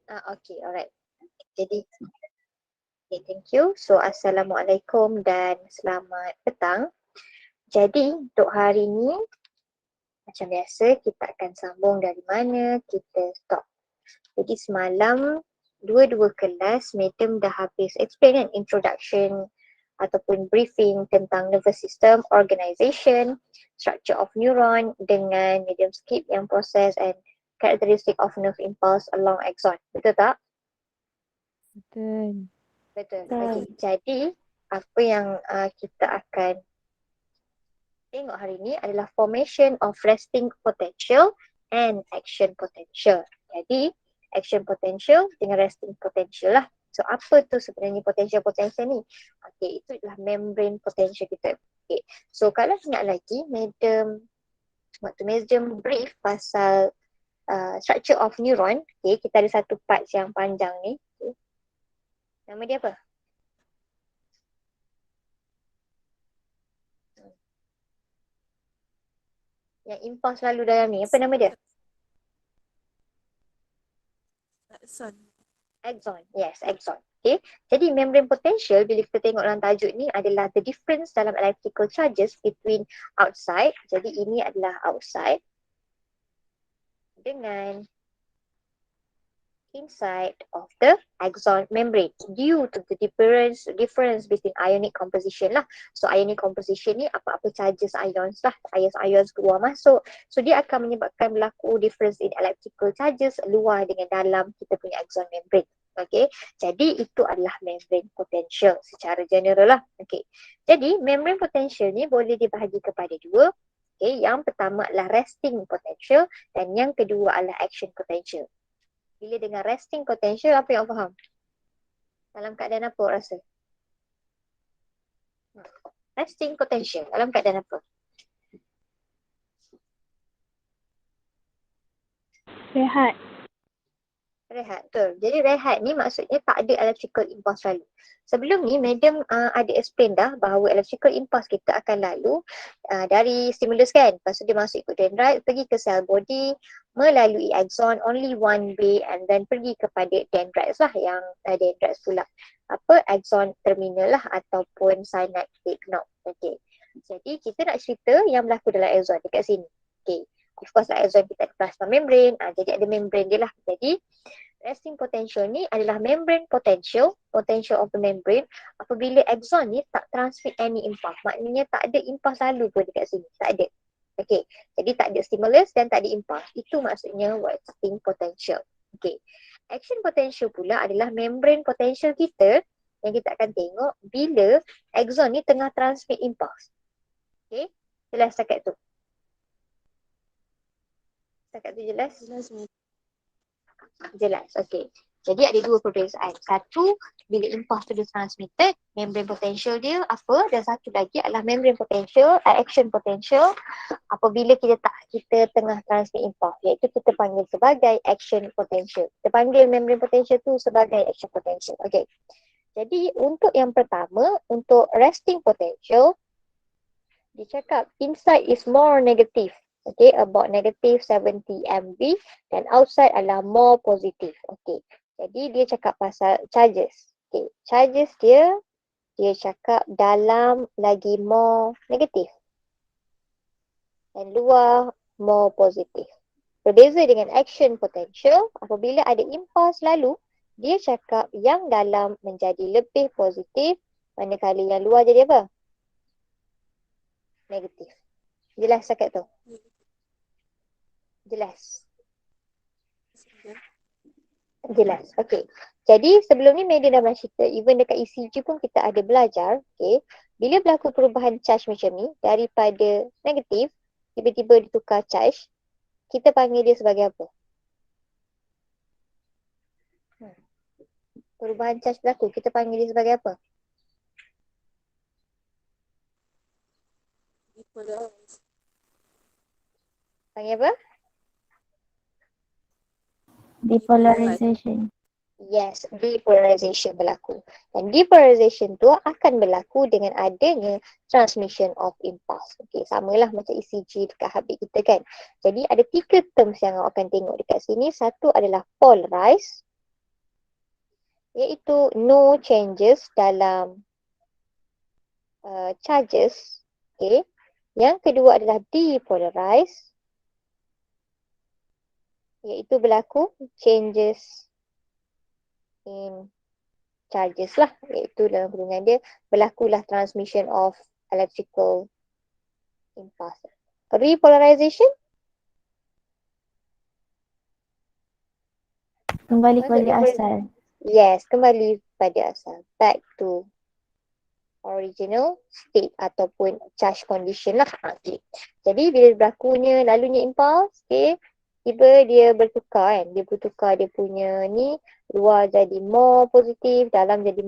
Okay, alright. Jadi, okay, thank you. So, Assalamualaikum dan selamat petang. Jadi, untuk hari ni, macam biasa, kita akan sambung dari mana kita stop. Jadi, semalam, dua-dua kelas, Madam dah habis explain kan, introduction ataupun briefing tentang nervous system, organization, structure of neuron dengan medium skip yang process and characteristic of nerve impulse along axon. Betul tak? Betul. Betul. Okay. Jadi, apa yang kita akan tengok hari ini adalah formation of resting potential and action potential. Jadi, action potential dengan resting potential lah. So, apa tu sebenarnya potential-potential ni? Okay, itu adalah membrane potential kita. Okay. So, kalau ingat lagi, waktu Madam brief pasal structure of neuron, okay, kita ada satu part yang panjang ni. Okay. Nama dia apa? Yang impulse selalu dalam ni, apa nama dia? Axon. Axon. Yes, axon. Okay. Jadi membrane potential bila kita tengok dalam tajuk ni adalah the difference dalam electrical charges between outside. Jadi ini adalah outside dengan inside of the axon membrane due to the difference between ionic composition lah. So ionic composition ni apa-apa charges ions lah, ions keluar masuk. So dia akan menyebabkan berlaku difference in electrical charges luar dengan dalam kita punya axon membrane. Okay, jadi itu adalah membrane potential secara general lah. Okay, jadi membrane potential ni boleh dibahagi kepada dua. Okay, yang pertama adalah resting potential dan yang kedua adalah action potential. Bila dengan resting potential, apa yang faham? Dalam keadaan apa rasa? Resting potential, dalam keadaan apa? Rehat. Rehat, betul. Jadi rehat ni maksudnya tak ada electrical impulse lalu. Sebelum ni, Madam ada explain dah bahawa electrical impulse kita akan lalu dari stimulus kan. Lepas tu dia masuk ikut dendrite, pergi ke cell body, melalui axon, only one way and then pergi kepada dendrites lah yang dendrites pula. Axon terminal lah ataupun synaptic node. Okay. Jadi kita nak cerita yang berlaku dalam axon dekat sini. Okay. Of course axon kita ada plasma membrane, jadi ada membrane dia lah. Jadi resting potential ni adalah membrane potential of the membrane apabila axon ni tak transmit any impulse. Maknanya tak ada impulse lalu pun dekat sini. Tak ada. Okay. Jadi tak ada stimulus dan tak ada impulse. Itu maksudnya resting potential. Okay. Action potential pula adalah membrane potential kita yang kita akan tengok bila axon ni tengah transmit impulse. Okay. Jelas setakat tu? Setakat tu jelas? Jelas, okay. Jadi ada dua perbezaan. Satu, bila impulse tu dia transmitted, membrane potential dia apa, dan satu lagi adalah membrane potential, action potential apabila kita tengah transmit impulse, iaitu kita panggil sebagai action potential. Kita panggil membrane potential tu sebagai action potential. Okay. Jadi untuk yang pertama, untuk resting potential, dia cakap inside is more negative. Okay, about negative 70 MV dan outside adalah more positive. Okay, jadi dia cakap pasal charges. Okay, charges dia cakap dalam lagi more negative dan luar more positive. Berbeza dengan action potential, apabila ada impulse lalu, dia cakap yang dalam menjadi lebih positif, manakala yang luar jadi apa? Negatif. Jelas cakap tu? Jelas. Jelas. Okay. Jadi sebelum ni Media dah cerita, even dekat ECG pun kita ada belajar, okay, bila berlaku perubahan charge macam ni, daripada negatif, tiba-tiba ditukar charge, kita panggil dia sebagai apa? Perubahan charge berlaku, kita panggil dia sebagai apa? Panggil apa? Depolarization. Yes, depolarization berlaku. Dan depolarization tu akan berlaku dengan adanya transmission of impulse. Okay, samalah macam ECG dekat heartbeat kita kan. Jadi ada 3 terms yang awak akan tengok dekat sini. Satu adalah polarized, iaitu no changes dalam charges. Okay. Yang kedua adalah depolarize, iaitu berlaku changes in charges lah, iaitu dalam kurungan dia berlakulah transmission of electrical impulse. Repolarization Kembali kepada asal. Yes, kembali pada asal. Back to original state ataupun charge condition lah. Okay. Jadi bila berlakunya lalunya impulse, okay, tiba dia bertukar kan. Dia bertukar dia punya ni, luar jadi more positif, dalam jadi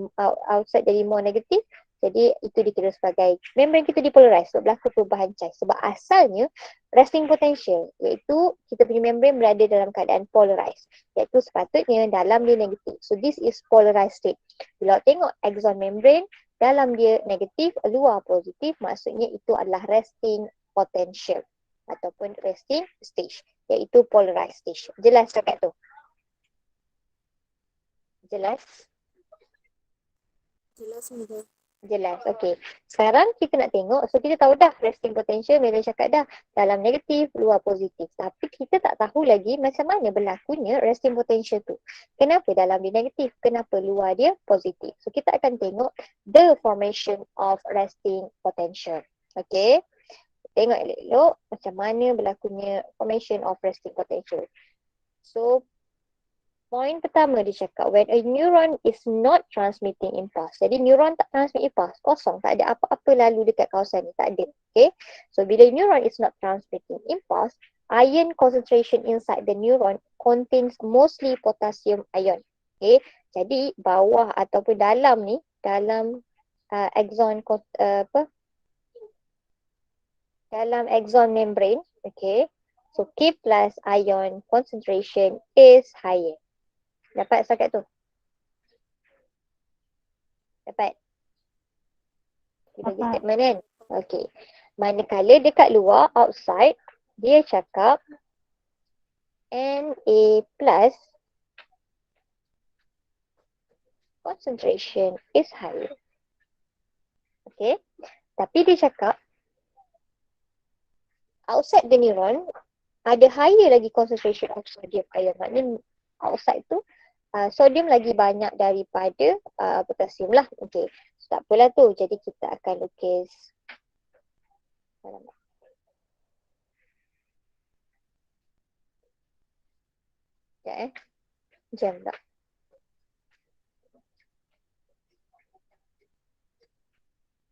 outside jadi more negatif. Jadi itu dikira sebagai membrane kita depolarize. So berlaku perubahan charge. Sebab asalnya resting potential, iaitu kita punya membrane berada dalam keadaan polarized. Iaitu sepatutnya dalam dia negatif. So this is polarized state. Bila tengok axon membrane, dalam dia negatif, luar positif, maksudnya itu adalah resting potential ataupun resting stage, iaitu polarized stage. Jelas dekat tu? Jelas? Jelas mudah. Jelas, okey. Sekarang kita nak tengok, so kita tahu dah resting potential, Melan cakap dah dalam negatif, luar positif. Tapi kita tak tahu lagi macam mana berlakunya resting potential tu. Kenapa dalam dia negatif? Kenapa luar dia positif? So kita akan tengok the formation of resting potential. Okey. Tengok elok-elok macam mana berlakunya formation of resting potential. So point pertama dia cakap, when a neuron is not transmitting impulse. Jadi neuron tak transmit impulse, kosong, tak ada apa-apa lalu dekat kawasan ni, tak ada. Okay. So bila neuron is not transmitting impulse, ion concentration inside the neuron contains mostly potassium ion. Okay. Jadi bawah ataupun dalam ni, dalam axon dalam axon membrane, okay. So K plus ion concentration is higher. Dapat setakat tu? Dapat? Dia bagi Dapat. statement kan? Okay. Manakala dekat luar, outside, dia cakap Na plus concentration is higher. Okay. Tapi dia cakap outside the neuron ada higher lagi concentration of sodium ion. Maknanya outside tu sodium lagi banyak daripada potasium lah. Okay. So, tak apalah tu. Jadi kita akan lukis. Sekejap Jam tak.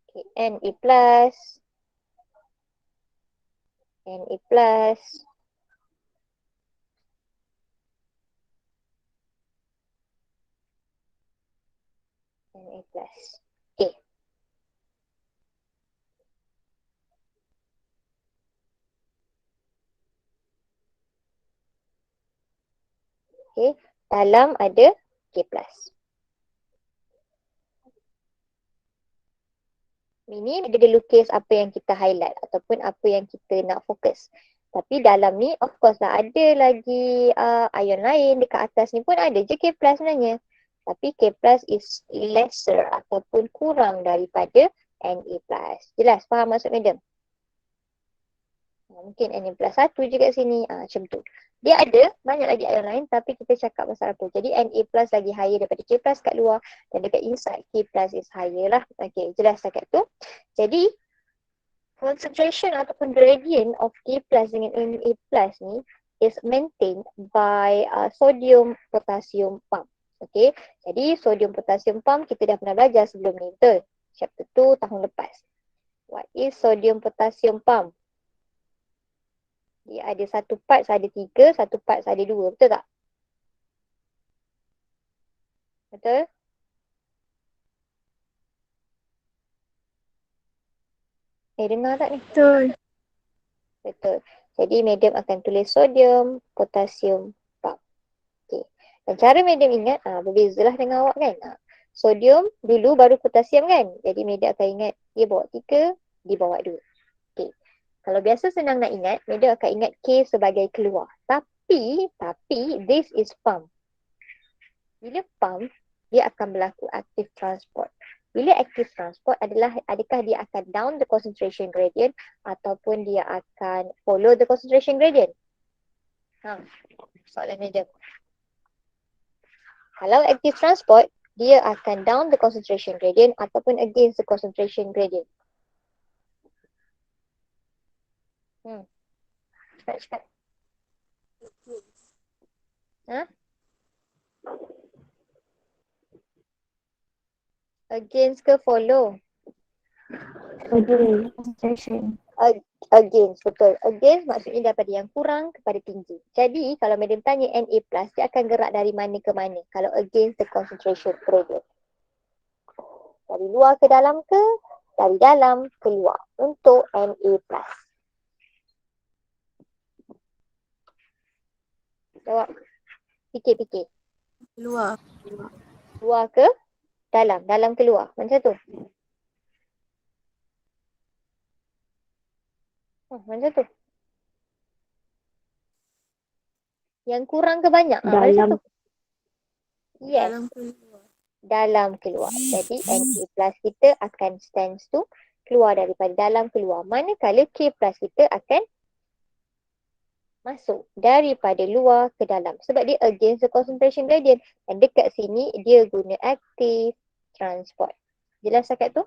Okay. Na plus. Na plus. Na plus. Okay. Okay. Dalam ada K plus. Ini dia lukis apa yang kita highlight ataupun apa yang kita nak fokus. Tapi dalam ni of course lah ada lagi ion lain dekat atas ni pun ada je K plus sebenarnya. Tapi K plus is lesser ataupun kurang daripada Na plus. Jelas faham maksud madam? Mungkin Na plus 1 je kat sini. Macam tu. Dia ada banyak lagi ion lain tapi kita cakap pasal apa. Jadi Na plus lagi higher daripada K plus kat luar dan dekat inside K plus is higher lah. Okay, jelas dekat tu. Jadi concentration ataupun gradient of K plus dengan Na plus ni is maintained by sodium potassium pump. Okay, jadi sodium potassium pump kita dah pernah belajar sebelum ni, betul? Chapter 2 tahun lepas. What is sodium potassium pump? Dia ada satu parts ada 3, satu parts ada 2, betul tak? Betul? Dengar tak ni? Betul. Betul. Jadi medium akan tulis sodium, potassium, pump. Okay. Dan cara medium ingat, berbezalah dengan awak kan. Sodium dulu baru potassium kan. Jadi medium akan ingat dia bawa 3, dia bawa 2. Okay. Kalau biasa senang nak ingat, medium akan ingat K sebagai keluar. Tapi this is pump. Bila pump, dia akan berlaku active transport. Bila active transport adakah dia akan down the concentration gradient ataupun dia akan follow the concentration gradient? Soalan ni dia. Kalau active transport, dia akan down the concentration gradient ataupun against the concentration gradient. Cepat. Against ke follow? Again, concentration. Against, betul. Against maksudnya daripada yang kurang kepada tinggi. Jadi kalau madam tanya Na+, dia akan gerak dari mana ke mana kalau against the concentration gradient. Dari luar ke dalam ke? Dari dalam keluar untuk Na+. Jawab. Fikir. Keluar. Luar ke dalam? Dalam keluar. Macam tu. Macam tu. Yang kurang ke banyak? Macam tu. Yes. Dalam keluar. Jadi Na+ kita akan stands to keluar daripada dalam keluar. Manakala K+ kita akan masuk daripada luar ke dalam. Sebab dia against the concentration gradient. Dan dekat sini dia guna active transport. Jelas setakat tu?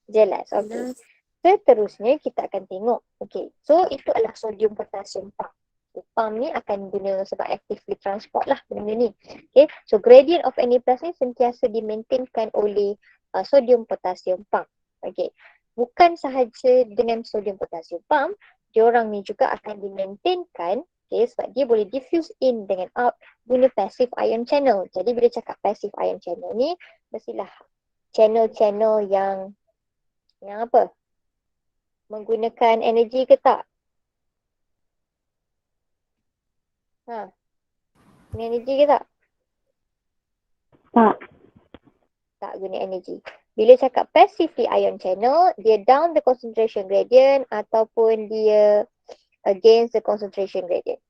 Jelas. Okey. Seterusnya kita akan tengok. Okey. So itu adalah sodium potassium pump. Pump ni akan guna sebab actively transport lah benda ni. Okay. So gradient of Na+ ni sentiasa dimaintainkan oleh sodium potassium pump. Okay. Bukan sahaja dengan sodium potassium pump, diorang ni juga akan dimaintainkan, okay, sebab dia boleh diffuse in dengan out guna passive ion channel. Jadi bila cakap passive ion channel ni, mestilah channel-channel yang apa? Menggunakan energi ke tak? Guna energi ke tak? Tak guna energi. Bila cakap passively ion channel, dia down the concentration gradient ataupun dia against the concentration gradient.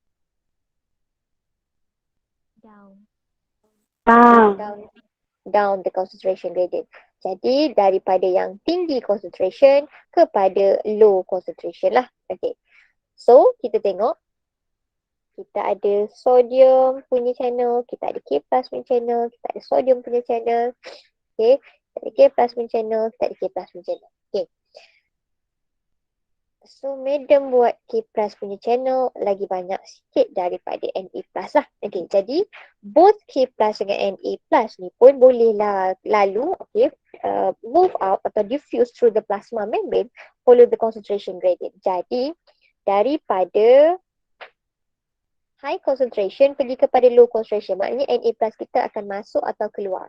Down the concentration gradient. Jadi daripada yang tinggi concentration kepada low concentration lah. Okay. So kita tengok. Kita ada sodium punya channel, kita ada K+ punya channel, kita ada sodium punya channel. Okay. Kita ada K+ punya channel, kita ada K+ punya channel. Okay. So, madam buat K+ punya channel lagi banyak sikit daripada Na+ lah. Okay, jadi both K+ dengan Na+ ni pun bolehlah lalu, okay, move out atau diffuse through the plasma membrane follow the concentration gradient. Jadi, daripada high concentration pergi kepada low concentration. Maknanya Na+ kita akan masuk atau keluar.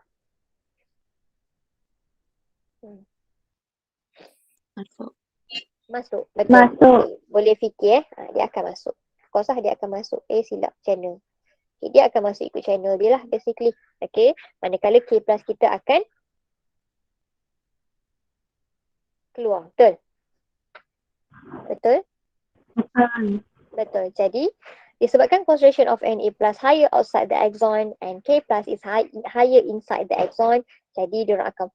Masuk. Betul. Okay. Boleh fikir dia akan masuk. Kosah dia akan masuk. Silap channel. Okay, dia akan masuk ikut channel dia lah basically. Okay. Manakala K+ kita akan keluar. Betul? Betul. Jadi disebabkan concentration of Na+ higher outside the axon and K+ is higher inside the axon, jadi diorang akan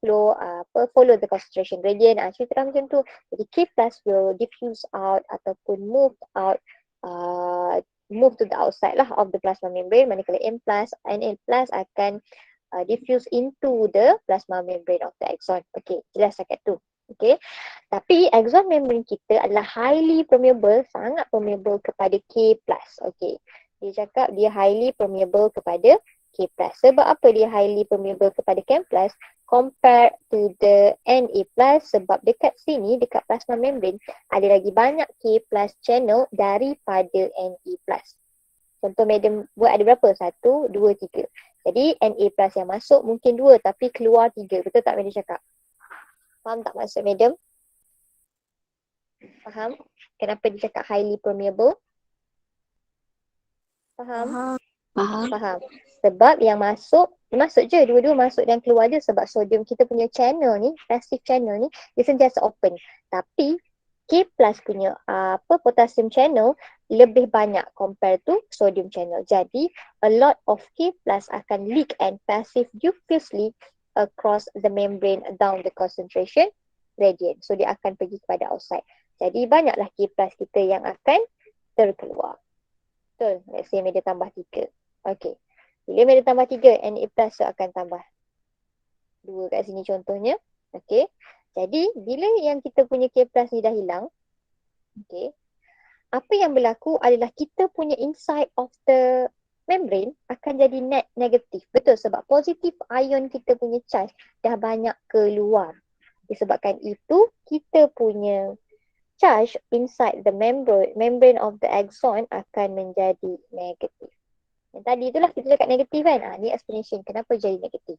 follow the concentration gradient. Cerita macam tu. Jadi K+ will diffuse out ataupun move to the outside lah of the plasma membrane, manakala Na+ akan diffuse into the plasma membrane of the axon. Okay, jelas setakat tu. Okay. Tapi axon membrane kita adalah highly permeable, sangat permeable kepada K+. Okay. Dia cakap dia highly permeable kepada K+. Sebab apa dia highly permeable kepada K+? Compared to the Na+, sebab dekat sini, dekat plasma membrane, ada lagi banyak K+ channel daripada Na+. Contoh madam buat ada berapa? 1, 2, 3. Jadi Na+ yang masuk mungkin 2 tapi keluar 3. Betul tak madam cakap? Faham tak maksud madam? Faham? Kenapa dia cakap highly permeable? Faham? Faham. Sebab yang masuk je, dua-dua masuk dan keluar je sebab sodium kita punya channel ni, passive channel ni, dia sentiasa open. Tapi K plus punya potassium channel lebih banyak compare to sodium channel. Jadi a lot of K plus akan leak and passive diffusely across the membrane down the concentration gradient. So dia akan pergi kepada outside. Jadi banyaklah K plus kita yang akan terkeluar. Betul. Let's say media tambah 3. Okay. Bila media tambah 3, Na plus tu akan tambah 2 kat sini contohnya. Okay. Jadi bila yang kita punya K plus ni dah hilang, okay, apa yang berlaku adalah kita punya inside of the membrane akan jadi net negatif. Betul, sebab positif ion kita punya charge dah banyak keluar. Disebabkan itu, kita punya charge inside the membrane of the axon akan menjadi negatif. Yang tadi itulah kita cakap negatif kan. Ni explanation kenapa jadi negatif.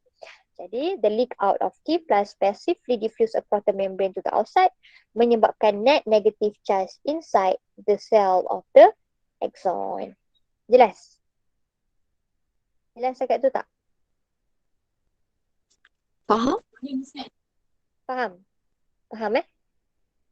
Jadi, the leak out of K plus passively diffuse across the membrane to the outside menyebabkan net negative charge inside the cell of the axon. Jelas? Jelas cakap tu tak? Faham? Faham? Faham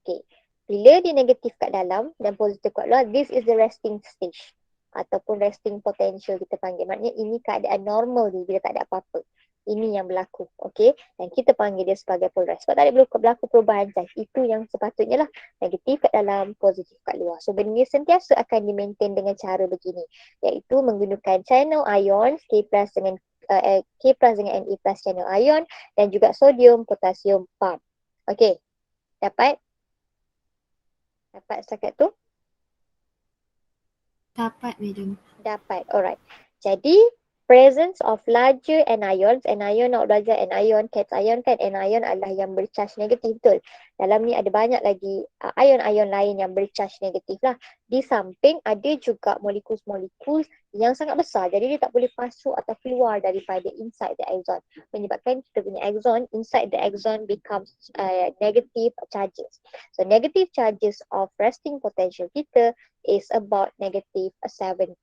Okay. Bila dia negatif kat dalam dan positif kat luar, this is the resting stage. Ataupun resting potential kita panggil. Maknanya ini keadaan normal dia bila tak ada apa-apa. Ini yang berlaku. Okay. Dan kita panggil dia sebagai polarized. Sebab tak ada berlaku perubahan charge. Itu yang sepatutnya lah. Negatif kat dalam, positif kat luar. So benda ni sentiasa akan di-maintain dengan cara begini. Iaitu menggunakan channel ions, K plus dengan Na plus channel ion. Dan juga sodium, potasium, pump. Okay. Dapat? Dapat setakat tu? Dapat, madam. Dapat. Alright. Jadi, presence of larger anions, anion nak belajar anion, cation kan, anion adalah yang bercharge negatif, betul. Dalam ni ada banyak lagi ion-ion lain yang bercharge negatif lah. Di samping ada juga molekul-molekul yang sangat besar. Jadi dia tak boleh masuk atau keluar daripada inside the axon. Menyebabkan kita punya axon, inside the axon becomes negative charges. So negative charges of resting potential kita is about negative 70.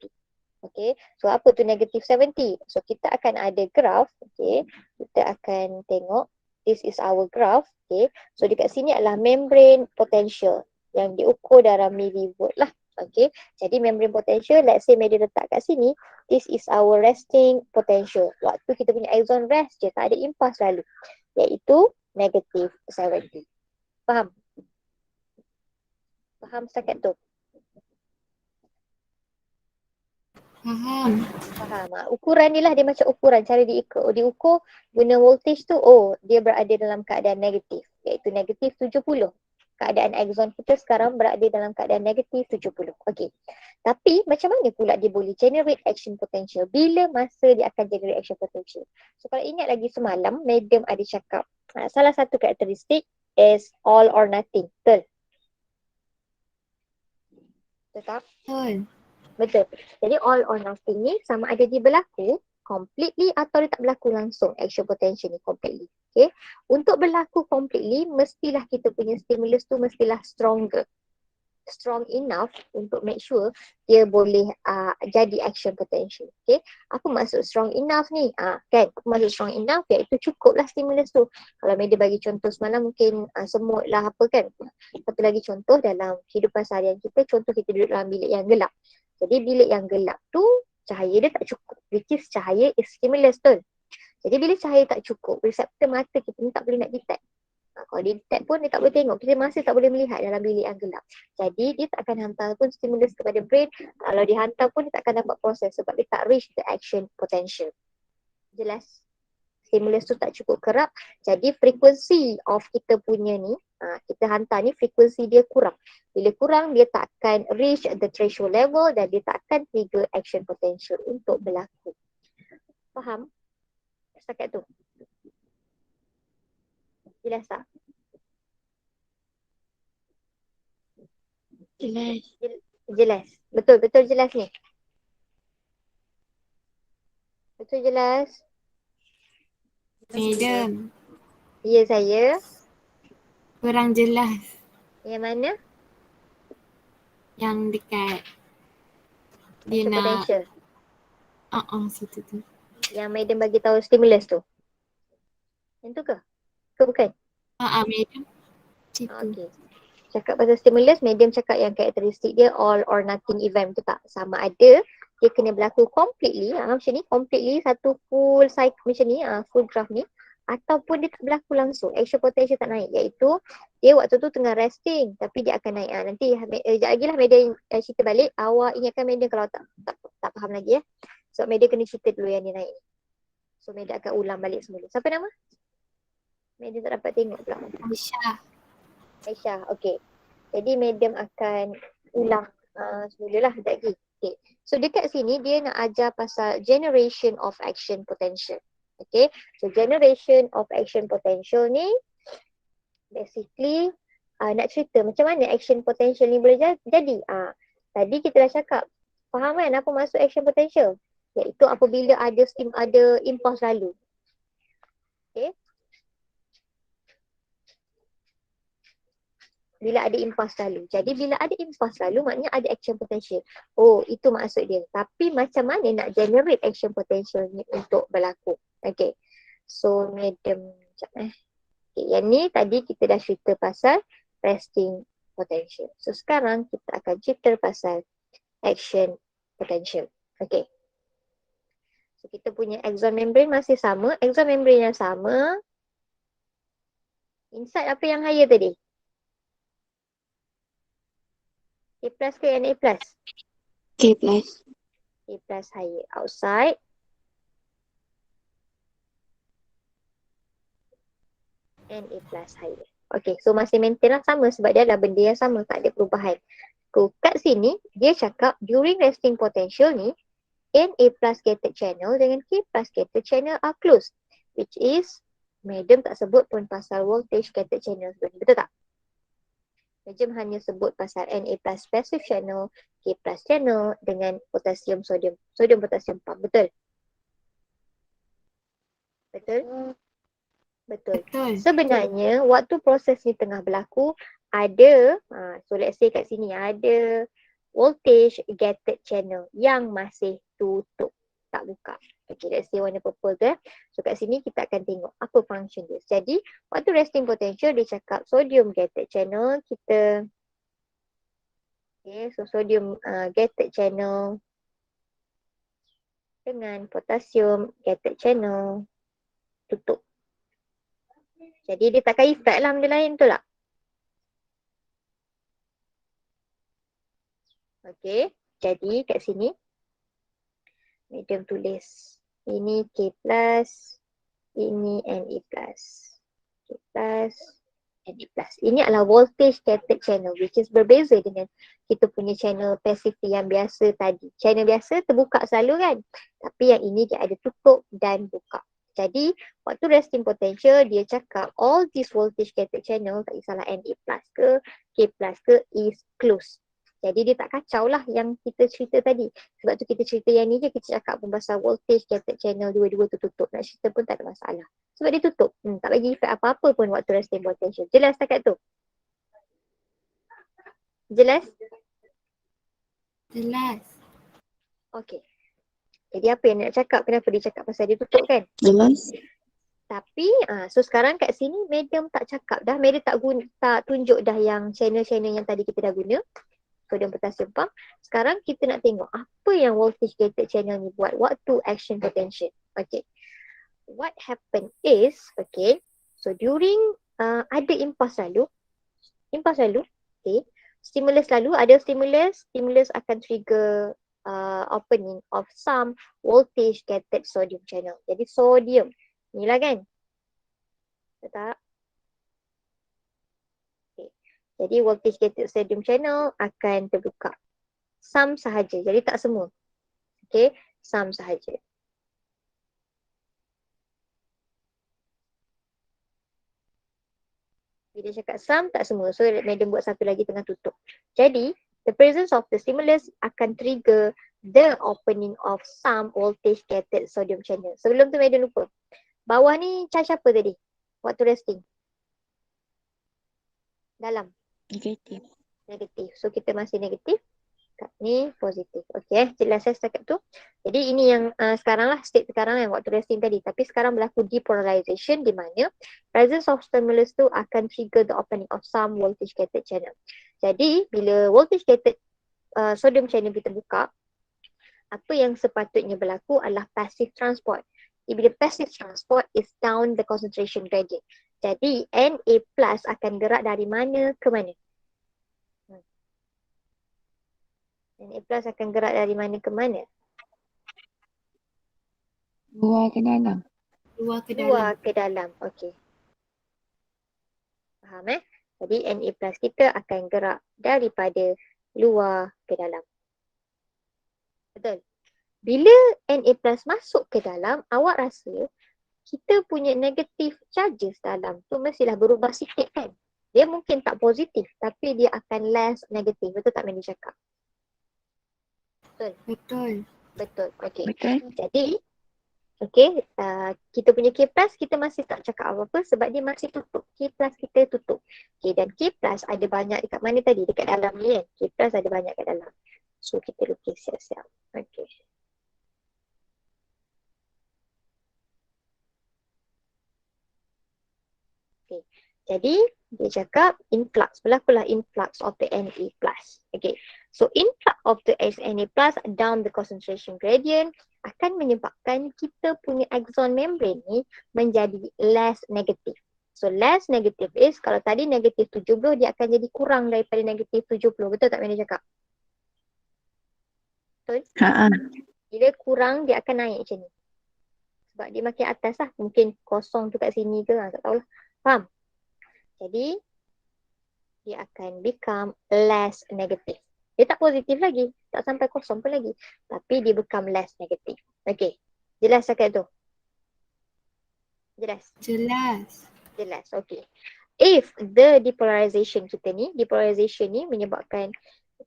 Okay, so apa tu negative 70? So kita akan ada graph, okay. Kita akan tengok, this is our graph, okay. So dekat sini adalah membrane potential yang diukur dalam millivolt lah. Okay, jadi membrane potential, let's say media letak kat sini, this is our resting potential. Waktu kita punya axon rest je, tak ada impas lalu, iaitu negative 70. Faham? Faham setakat tu? Faham. Faham. Ukuran ni lah dia macam ukuran. Cara diukur guna voltage tu, dia berada dalam keadaan negatif. Iaitu negatif 70. Keadaan axon kita sekarang berada dalam keadaan negatif 70. Okey. Tapi macam mana pula dia boleh generate action potential? Bila masa dia akan generate action potential? So kalau ingat lagi semalam, Madam ada cakap salah satu karakteristik is all or nothing. Betul? Betul tak? Betul. Betul. Jadi all or nothing ni sama ada dia berlaku completely atau dia tak berlaku langsung, action potential ni completely. Okay. Untuk berlaku completely, mestilah kita punya stimulus tu mestilah stronger. Strong enough untuk make sure dia boleh jadi action potential. Okay. Apa maksud strong enough ni? Kan, apa maksud strong enough iaitu cukuplah stimulus tu. Kalau Media bagi contoh semalam mungkin semut lah apa kan. Satu lagi contoh dalam kehidupan seharian kita, contoh kita duduk dalam bilik yang gelap. Jadi bilik yang gelap tu cahaya dia tak cukup. Which is cahaya is stimulus tu. Jadi bila cahaya tak cukup, reseptor mata kita ni tak boleh nak detect. Kalau dia detect pun dia tak boleh tengok. Kita masih tak boleh melihat dalam bilik yang gelap. Jadi dia tak akan hantar pun stimulus kepada brain. Kalau dihantar pun dia tak akan dapat proses sebab dia tak reach the action potential. Jelas? Stimulus tu tak cukup kerap. Jadi frekuensi of kita punya ni, kita hantar ni frekuensi dia kurang. Bila kurang, dia tak akan reach the threshold level dan dia tak akan trigger action potential untuk berlaku. Faham? Setakat tu. Jelas tak? Jelas. Jelas. Betul jelas ni. Betul jelas. Madam, Ya saya. kurang jelas Yang mana? yang dekat dia Action nak potential. situ tu. Yang Madam bagi tahu stimulus tu. Yang tu ke? Ke bukan? Madam. Situ. Okey. Cakap pasal stimulus, medium cakap yang karakteristik dia all or nothing event, betul tak? Sama ada dia kena berlaku completely, macam ni, completely satu full cycle macam ni, full graph ni, ataupun dia tak berlaku langsung, action potential tak naik, iaitu dia waktu tu tengah resting tapi dia akan naik. Nanti sekejap lagi lah Medan cerita balik. Awak ingatkan Medan kalau tak faham lagi ya. So Medan kena cerita dulu yang dia naik. So Medan akan ulang balik semula. Siapa nama? Medan tak dapat tengok pula. Aisyah. Aisyah, okey. Jadi medium akan ulang semula lah sekejap lagi. Okay. So dekat sini dia nak ajar pasal generation of action potential. Okay. So generation of action potential ni basically nak cerita macam mana action potential ni boleh jadi. Tadi kita dah cakap, faham kan apa maksud action potential? Iaitu apabila ada impulse lalu. Okay. Bila ada impulse lalu. Jadi bila ada impulse lalu maknanya ada action potential. Oh, itu maksud dia. Tapi macam mana nak generate action potential ni untuk berlaku? Okay. So, medium. Okay, yang ni tadi kita dah cerita pasal resting potential. So, sekarang kita akan cerita pasal action potential. Okay. So, kita punya axon membrane masih sama. Axon membrane yang sama. Inside apa yang higher tadi? A plus ke NA plus? K plus. A plus higher. Outside. And A plus higher. Okay, so masih maintain lah sama sebab dia adalah benda yang sama, tak ada perubahan. So, kat sini, dia cakap during resting potential ni, NA plus gated channel dengan K plus gated channel are closed. Which is, medium tak sebut pun pasal voltage gated channel sebenarnya. Betul tak? Medium hanya sebut pasal Na plus passive channel, K plus channel dengan potassium sodium. Sodium potassium pump. Betul? Betul? Betul. Sebenarnya waktu proses ni tengah berlaku ada, so let's say kat sini ada voltage gated channel yang masih tutup, tak buka. Okay, let's say warna purple tu. So kat sini kita akan tengok apa function dia. Jadi waktu resting potential dia cakap sodium gated channel kita, okay, so sodium gated channel dengan potassium gated channel tutup. Jadi dia takkan effect lah benda lain, betul tak? Okay, jadi kat sini medium tulis ini K plus, ini Na plus. K plus, Na plus. Ini adalah voltage gated channel which is berbeza dengan kita punya channel passive yang biasa tadi. Channel biasa terbuka selalu kan, tapi yang ini dia ada tutup dan buka. Jadi waktu resting potential dia cakap all this voltage gated channel, tak kisahlah Na plus ke K plus ke, is closed. Jadi dia tak kacau lah yang kita cerita tadi. Sebab tu kita cerita yang ni je, kita cakap pun pasal voltage gated channel dua-dua tu tutup. Nak cerita pun tak ada masalah. Sebab dia tutup. Tak bagi efek apa-apa pun waktu resting potential. Jelas takat tu? Jelas? Jelas. Okay. Jadi apa yang nak cakap? Kenapa dia cakap pasal dia tutup kan? Jelas. Tapi, so sekarang kat sini medium tak cakap dah. Medium tak tunjuk dah yang channel-channel yang tadi kita dah guna. Sodium potassium pump. Sekarang kita nak tengok apa yang voltage gated channel ni buat waktu action potential. Okay. What happened is, okay, so during ada impulse lalu, okay, stimulus lalu, ada stimulus akan trigger opening of some voltage gated sodium channel. Jadi sodium, inilah kan? Betul tak? Jadi voltage gated sodium channel akan terbuka. Some sahaja. Jadi tak semua. Okay. Some sahaja. Bila cakap some, tak semua. So medium buat satu lagi tengah tutup. Jadi the presence of the stimulus akan trigger the opening of some voltage gated sodium channel. Sebelum tu medium lupa. Bawah ni charge apa tadi? Waktu resting. Dalam. Negatif. Negatif. So kita masih negatif. cakap ni positif. Okey, jelas saya setakat tu. Jadi ini yang sekarang lah, state sekarang yang waktu resting tadi. Tapi sekarang berlaku depolarization di mana presence of stimulus tu akan trigger the opening of some voltage gated channel. Jadi bila voltage gated sodium channel kita buka, apa yang sepatutnya berlaku adalah passive transport. Bila passive transport is down the concentration gradient. Jadi Na plus akan gerak dari mana ke mana? Na plus akan gerak dari mana ke mana? Luar ke dalam. Luar ke Luar dalam. ke dalam. Okey. Faham Jadi Na plus kita akan gerak daripada luar ke dalam. Betul. Bila Na plus masuk ke dalam, awak rasa kita punya negative charges dalam tu mestilah berubah sikit kan? Dia mungkin tak positif tapi dia akan less negatif. Betul tak Mandy cakap? Betul. Betul. Okey. Betul? Jadi, okey, kita punya K plus kita masih tak cakap apa-apa sebab dia masih tutup. K plus kita tutup. Okey, dan K plus ada banyak dekat mana tadi? Dekat dalam ni kan? K plus ada banyak kat dalam. So, kita lukis siap-siap. Okey. Okay. Jadi dia cakap influx, berlakulah influx of the Na plus. Okay. So influx of the Na plus down the concentration gradient akan menyebabkan kita punya axon membrane ni menjadi less negative. So less negative is kalau tadi negatif 70 dia akan jadi kurang daripada negatif 70. Betul tak Mandy cakap? Betul? Ha. Bila kurang dia akan naik macam ni. Sebab dia makin atas lah. Mungkin kosong tu kat sini ke tak tahulah. Faham? Jadi, dia akan become less negative. Dia tak positif lagi. Tak sampai kosong pun lagi. Tapi dia become less negative. Okay. Jelas cakap tu? Jelas? Jelas. Jelas. Okay. If the depolarization kita ni, depolarization ni menyebabkan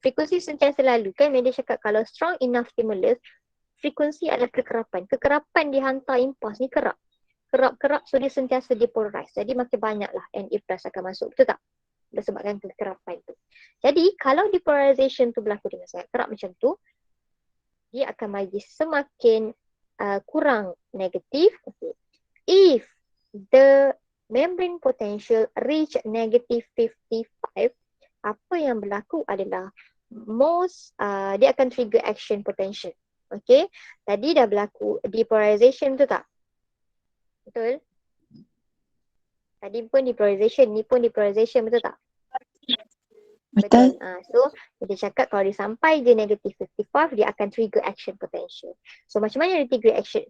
frekuensi sentiasa lalu. Kan dia cakap kalau strong enough stimulus, frekuensi adalah kekerapan. Kekerapan dihantar impuls ni kerap. Kerap-kerap so dia sentiasa depolarize. Jadi makin banyaklah Na plus akan masuk. Betul tak? Disebabkan kekerapan tu. Jadi kalau depolarization tu berlaku dengan sangat kerap macam tu, dia akan bagi semakin kurang negatif. Okay. If the membrane potential reach negative 55, apa yang berlaku adalah dia akan trigger action potential. Okay. Tadi dah berlaku depolarization tu tak? Betul? Tadi pun depolarization, ni pun depolarization, betul tak? Betul? So, dia cakap kalau dia sampai dia negative 55, dia akan trigger action potential. So, macam mana dia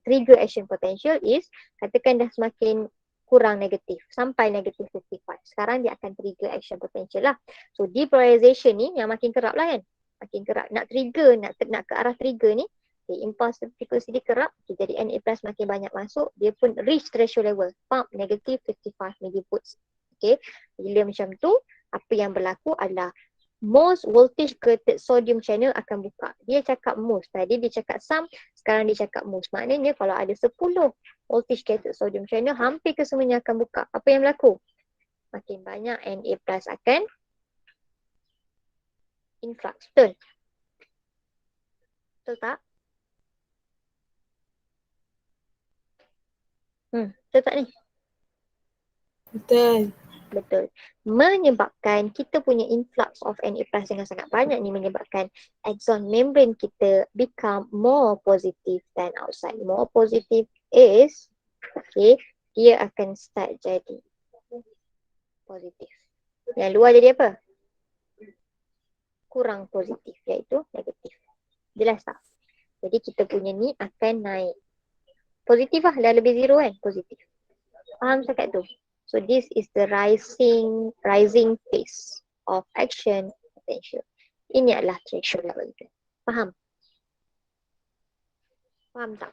trigger action potential is, katakan dah semakin kurang negatif, sampai negative 55. Sekarang dia akan trigger action potential lah. So, depolarization ni yang makin kerap lah kan? Makin kerap. Nak trigger, nak ke arah trigger ni, okay, impulse frequency dia kerap, okay, jadi Na plus makin banyak masuk, dia pun reach threshold level, pump negative 55 millivolts. Okay, bila macam tu, apa yang berlaku adalah most voltage gated sodium channel akan buka. Dia cakap most, tadi dia cakap some, sekarang dia cakap most. Maknanya kalau ada 10 voltage gated sodium channel, hampir kesemuanya akan buka. Apa yang berlaku? Makin banyak Na plus akan influx. Betul? Betul tak? Betul tak ni? Betul. Betul. Menyebabkan kita punya influx of Na plus dengan sangat banyak ni menyebabkan axon membrane kita become more positive than outside. More positive is, okay, dia akan start jadi positif. Yang luar jadi apa? Kurang positif, iaitu negatif. Jelas tak? Jadi kita punya ni akan naik. Positif lah, dah lebih zero kan? Positif. Faham cakap tu? So this is the rising phase of action potential. Ini adalah threshold level kita. Faham? Faham tak?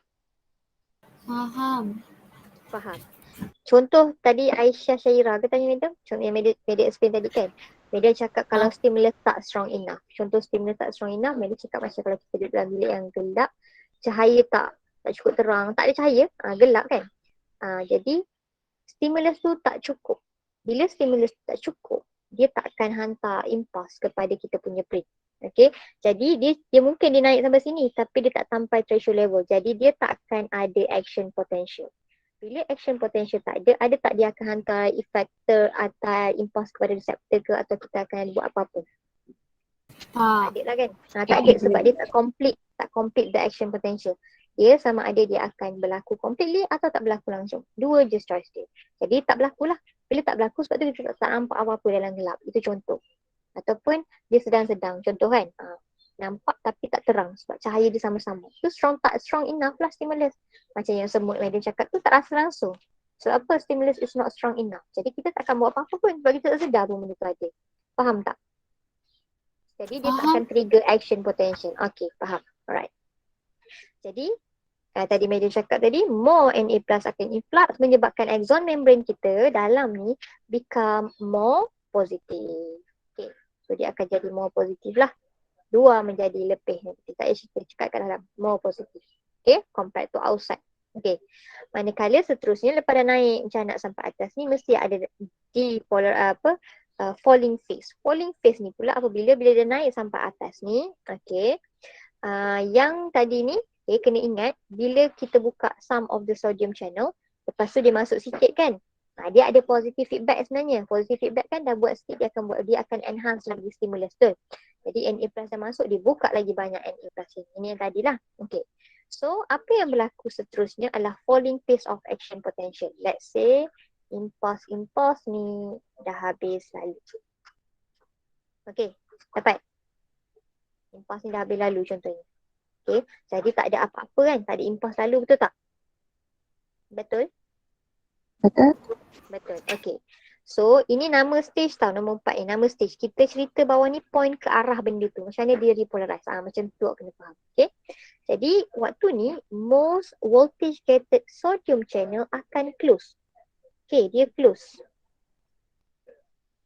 Faham. Faham. Contoh tadi Aisyah Syaira ke tanya Madam? Contoh yang Media explain tadi kan? Media cakap kalau stimulus tak strong enough. Contoh stimulus tak strong enough, Media cakap macam kalau kita duduk dalam bilik yang gelap, cahaya tak cukup terang, tak ada cahaya, gelap kan? Jadi stimulus tu tak cukup. Bila stimulus tu tak cukup, dia tak akan hantar impuls kepada kita punya brain. Okay, jadi dia mungkin dia naik sampai sini tapi dia tak sampai threshold level. Jadi dia tak akan ada action potential. Bila action potential tak ada tak dia akan hantar effector atau impulse kepada receptor ke atau kita akan buat apa-apa? Tak Tak. ada lah kan? Tak ada sebab dia tak complete the action potential. Dia sama ada dia akan berlaku completely atau tak berlaku langsung. Dua je choice dia. Jadi tak berlaku lah. Bila tak berlaku sebab tu kita tak nampak apa-apa dalam gelap. Itu contoh. Ataupun dia sedang-sedang. Contoh kan, nampak tapi tak terang sebab cahaya dia sama-sama. Tu tak strong enough lah stimulus. Macam yang semut Madam cakap tu tak rasa langsung. So apa, stimulus is not strong enough. Jadi kita tak akan buat apa-apa pun sebab kita tak sedar pun benda tu ada. Faham tak? Jadi dia tak akan trigger action potential. Okay, faham. Alright. Jadi tadi Madam cakap tadi, more Na plus akan influx menyebabkan axon membrane kita dalam ni become more positive. Okay, so dia akan jadi more positive lah. Dua menjadi lebih. Kita cakap kat dalam more positive. Okay, compared to outside. Okay, manakala seterusnya lepas dah naik macam nak sampai atas ni mesti ada falling phase. Falling phase ni pula apabila dia naik sampai atas ni, okay, yang tadi ni, okay, kena ingat bila kita buka some of the sodium channel, lepas tu dia masuk sikit kan, dia ada positive feedback sebenarnya. Positive feedback kan dah buat sikit, dia akan enhance lagi stimulus tu. Jadi Na plus dah masuk, dia buka lagi banyak Na plus ni. Ini yang tadi lah. Okay. So, apa yang berlaku seterusnya adalah falling phase of action potential. Let's say, impulse ni dah habis lalu. Okay, dapat? Impulse ni dah habis lalu contohnya. Okay, jadi tak ada apa-apa kan? Tak ada impulse lalu, betul tak? Betul? Betul? Betul, okay. So, ini nama stage tau, nombor 4 ni, nama stage. Kita cerita bawah ni point ke arah benda tu. Macam mana dia repolarize. Macam tu awak kena faham. Okay. Jadi, waktu ni, most voltage gated sodium channel akan close. Okay, dia close.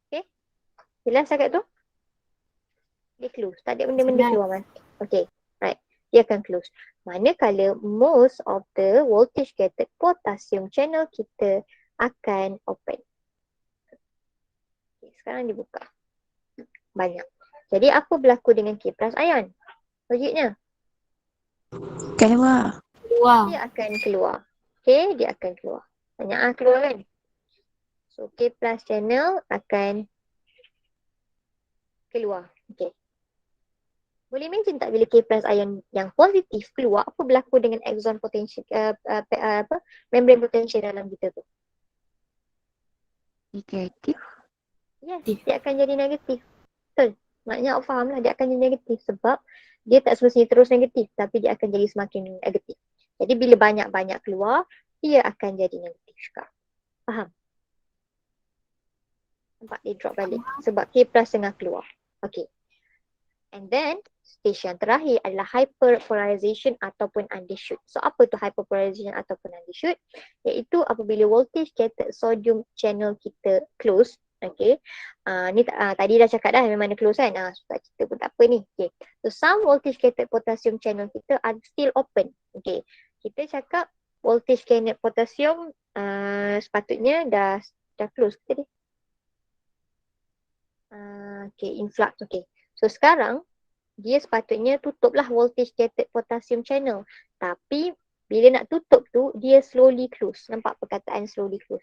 Okay. Jelas agak tu? Dia close. Tak ada benda-benda keluar mas. Okay, right. Dia akan close. Manakala most of the voltage gated potassium channel kita akan open. Okay, sekarang dibuka. Banyak. Jadi apa berlaku dengan K plus ion? Logiknya? Keluar. Dia akan keluar. Okay, dia akan keluar. Banyak keluar kan? So K plus channel akan keluar. Okay. Boleh imagine tak bila K plus ion yang positif keluar, apa berlaku dengan axon potential, membrane potential dalam kita tu? Negatif. Yes, dia akan jadi negatif. Betul. Maknanya awak faham lah, dia akan jadi negatif sebab dia tak semestinya terus negatif tapi dia akan jadi semakin negatif. Jadi bila banyak-banyak keluar, dia akan jadi negatif juga. Faham? Nampak dia drop balik sebab K plus tengah keluar. Okay. And then, stage yang terakhir adalah hyperpolarization ataupun undershoot. So, apa tu hyperpolarization ataupun undershoot? Iaitu apabila voltage gated sodium channel kita close. Okay. Ni tadi dah cakap dah memang dia close kan. Tak cerita pun tak apa ni. Okay. So, some voltage gated potassium channel kita are still open. Okay. Kita cakap voltage gated potassium sepatutnya dah close. Kita dia. Okay, influx. Okay. So sekarang dia sepatutnya tutuplah voltage gated potassium channel. Tapi bila nak tutup tu dia slowly close. Nampak perkataan slowly close.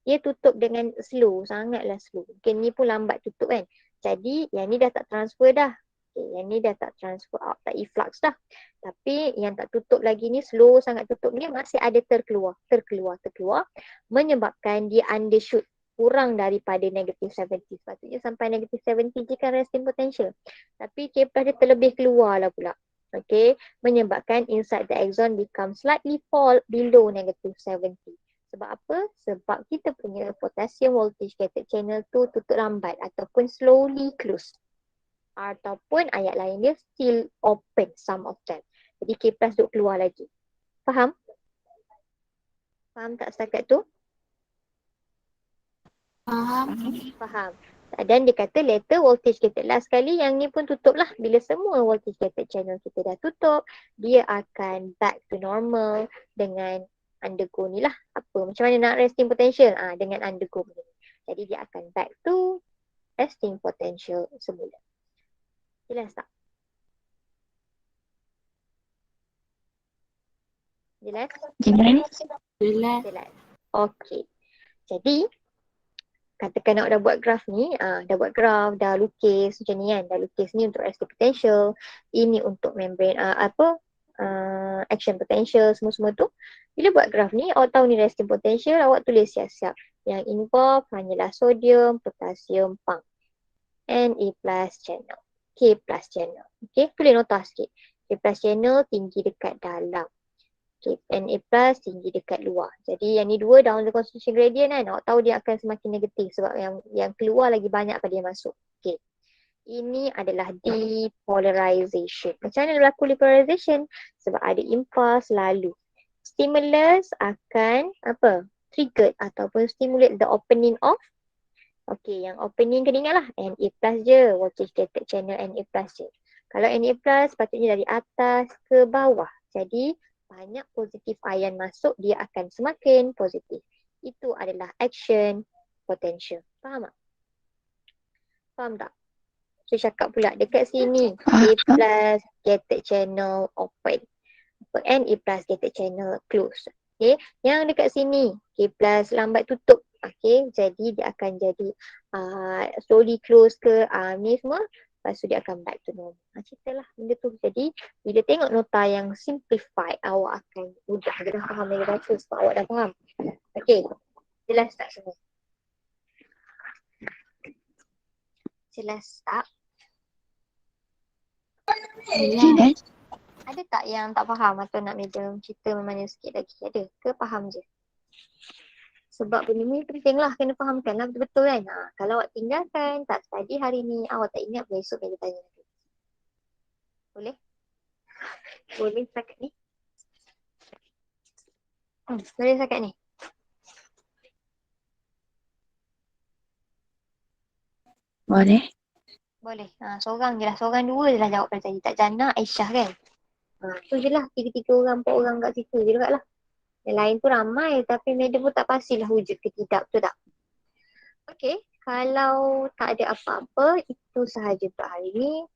Dia tutup dengan slow, sangatlah slow. Mungkin ni pun lambat tutup kan. Jadi yang ni dah tak transfer dah. Okay, yang ni dah tak transfer out, tak efflux dah. Tapi yang tak tutup lagi ni slow sangat tutup ni masih ada terkeluar. Menyebabkan dia undershoot. Kurang daripada negative 70. Sepatutnya sampai negative 70 je kan resting potential. Tapi K plus dia terlebih keluar lah pula. Okay. Menyebabkan inside the axon become slightly fall below negative 70. Sebab apa? Sebab kita punya potassium voltage gated channel tu tutup lambat ataupun slowly close. Ataupun ayat lain dia still open some of them. Jadi K plus duk keluar lagi. Faham? Faham tak setakat tu? Faham. Dan dia kata later voltage gated. Last sekali yang ni pun tutup lah. Bila semua voltage gated channel kita dah tutup, dia akan back to normal dengan undergo ni lah. Apa? Macam mana nak resting potential? Dengan undergo ni. Jadi dia akan back to resting potential semula. Jelas tak? Jelas? Jelas? Jelas. Jelas. Okey. Jadi, katakan awak dah buat graf ni, dah buat graf, dah lukis macam ni kan. Dah lukis ni untuk resting potential, ini untuk membrane, action potential, semua-semua tu. Bila buat graf ni, awak tahu ni resting potential, awak tulis siap-siap. Yang involve hanyalah sodium, potasium, pump. Na plus channel. K plus channel. Okay, tulis nota sikit. K plus channel tinggi dekat dalam. Okay, Na plus tinggi dekat luar. Jadi yang ni dua down the concentration gradient kan. Awak tahu dia akan semakin negatif sebab yang keluar lagi banyak pada yang masuk. Okay. Ini adalah depolarization. Macam mana berlaku depolarization? Sebab ada impuls lalu. Stimulus akan apa? Triggered ataupun stimulate the opening of. Okay, yang opening kena ingat lah. Na plus je. Voltage gated channel Na plus je. Kalau Na plus patutnya dari atas ke bawah. Jadi banyak positif ion masuk, dia akan semakin positif. Itu adalah action potential. Faham tak? Faham tak? So cakap pula dekat sini A plus gated channel open. Na plus gated channel close. Okay. Yang dekat sini K plus lambat tutup. Okay. Jadi dia akan jadi slowly close ke ni semua. Lepas tu dia akan back to normal. Ceritalah benda tu. Jadi bila tengok nota yang simplified, awak akan mudah dah faham dia baca sebab awak dah faham. Okay. Jelas tak semua? Jelas tak? Jelas? Ada tak yang tak faham atau nak medium cerita mana sikit lagi? Ada ke faham je? Sebab benda ni penting lah, kena fahamkan lah betul-betul kan. Kalau awak tinggalkan, tak study hari ni, awak tak ingat besok dia tanya lagi. Boleh? Boleh setakat ni? Boleh setakat ni? Boleh? Boleh. Seorang je lah, seorang dua je lah jawab pada tadi. Tak Jannah, Aisyah kan? Tu je lah, 3-3 orang, 4 orang kat situ je lah. Yang lain tu ramai tapi madam pun tak pastilah wujud ke tidak, betul tak? Okey, kalau tak ada apa-apa, itu sahaja untuk hari ni.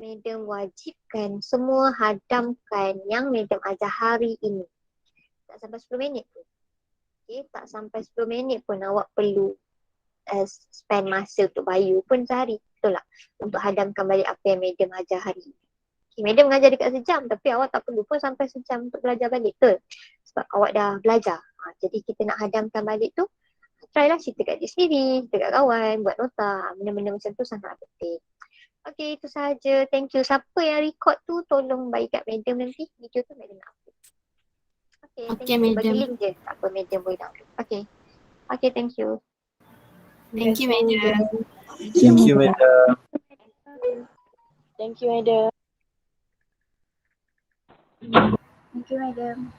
Madam wajibkan semua hadamkan yang madam ajar hari ini. Tak sampai 10 minit pun. Okey, tak sampai 10 minit pun awak perlu spend masa untuk bayu pun sehari. Betul tak? Untuk hadamkan balik apa yang madam ajar hari ini. Okay, madam mengajar dekat sejam tapi awak tak perlu pun sampai sejam untuk belajar balik, betul? Sebab awak dah belajar. Jadi kita nak hadamkan balik tu, try lah cerita kat diri sendiri, cerita kat kawan, buat nota. Benda-benda macam tu sangat penting. Okay, itu sahaja. Thank you. Siapa yang record tu, tolong bagi kat madam nanti. Video tu madam nak upload. Okay, thank Okay, you. Bagi madam. link je. Tak apa, madam boleh download. Okay. Okay, thank you. Thank you, madam. Thank you, madam. Thank you, madam. Thank you, madam.